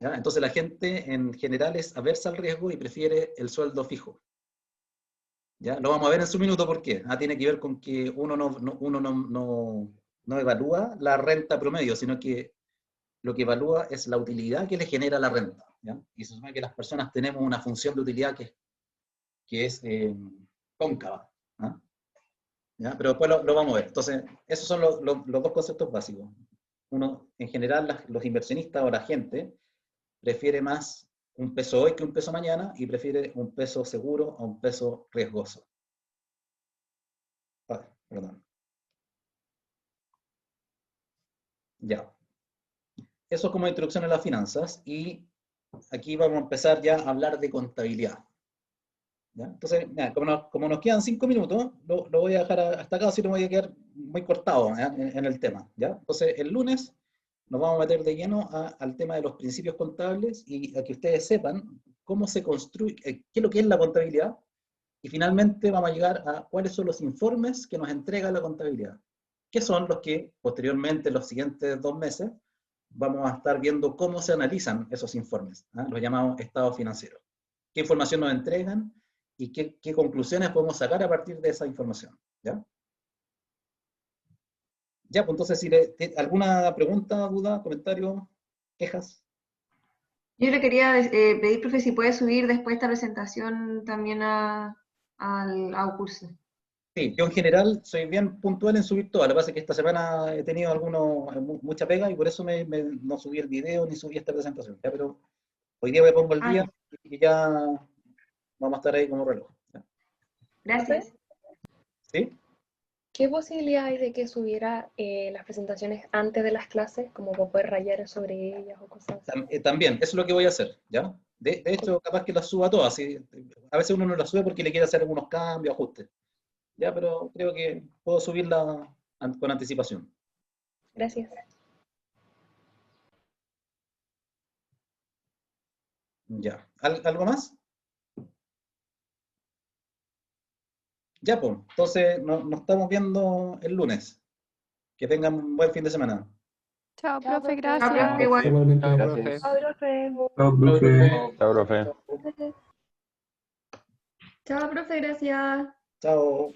¿ya? Entonces la gente en general es aversa al riesgo y prefiere el sueldo fijo, ¿ya? Lo vamos a ver en su minuto por qué. Tiene que ver con que uno no evalúa la renta promedio, sino que lo que evalúa es la utilidad que le genera la renta, ¿ya? Y se supone que las personas tenemos una función de utilidad que es cóncava, ¿ah? ¿Ya? Pero después lo vamos a ver. Entonces, esos son los 2 conceptos básicos. Uno, en general, los inversionistas o la gente prefiere más un peso hoy que un peso mañana y prefiere un peso seguro a un peso riesgoso. Perdón. Ya. Eso es como introducción a las finanzas y aquí vamos a empezar ya a hablar de contabilidad. ¿Ya? Entonces, como nos quedan 5 minutos, lo voy a dejar hasta acá, si no voy a quedar muy cortado, ¿ya? en el tema. ¿Ya? Entonces, el lunes nos vamos a meter de lleno al tema de los principios contables y a que ustedes sepan cómo se construye, qué es lo que es la contabilidad, y finalmente vamos a llegar a cuáles son los informes que nos entrega la contabilidad, que son los que posteriormente, en los siguientes 2 meses, vamos a estar viendo cómo se analizan esos informes, los llamados estados financieros. ¿Qué información nos entregan? Y qué conclusiones podemos sacar a partir de esa información, ¿ya? Ya, pues entonces, si ¿alguna pregunta, duda, comentario, quejas? Yo le quería pedir, profe, si puede subir después esta presentación también al curso. Sí, yo en general soy bien puntual en subir todas. Lo que pasa es que esta semana he tenido mucha pega y por eso no subí el video ni subí esta presentación, ¿ya? Pero hoy día me pongo el día y ya vamos a estar ahí como reloj, ¿ya? Gracias. ¿Sí? ¿Qué posibilidad hay de que subiera las presentaciones antes de las clases, como para poder rayar sobre ellas o cosas así? También, eso es lo que voy a hacer, ¿ya? De hecho, capaz que las suba todas. ¿Sí? A veces uno no las sube porque le quiere hacer algunos cambios, ajustes. Ya, pero creo que puedo subirla con anticipación. Gracias. Ya. ¿Algo más? Ya, pues. Entonces, nos estamos viendo el lunes. Que tengan un buen fin de semana. Chao, Chao, profe, profe. gracias. Chao, profe, igual. Igualmente. Gracias. Chao, profe. Chao, profe. Chao, profe. Chao, profe, gracias. Chao.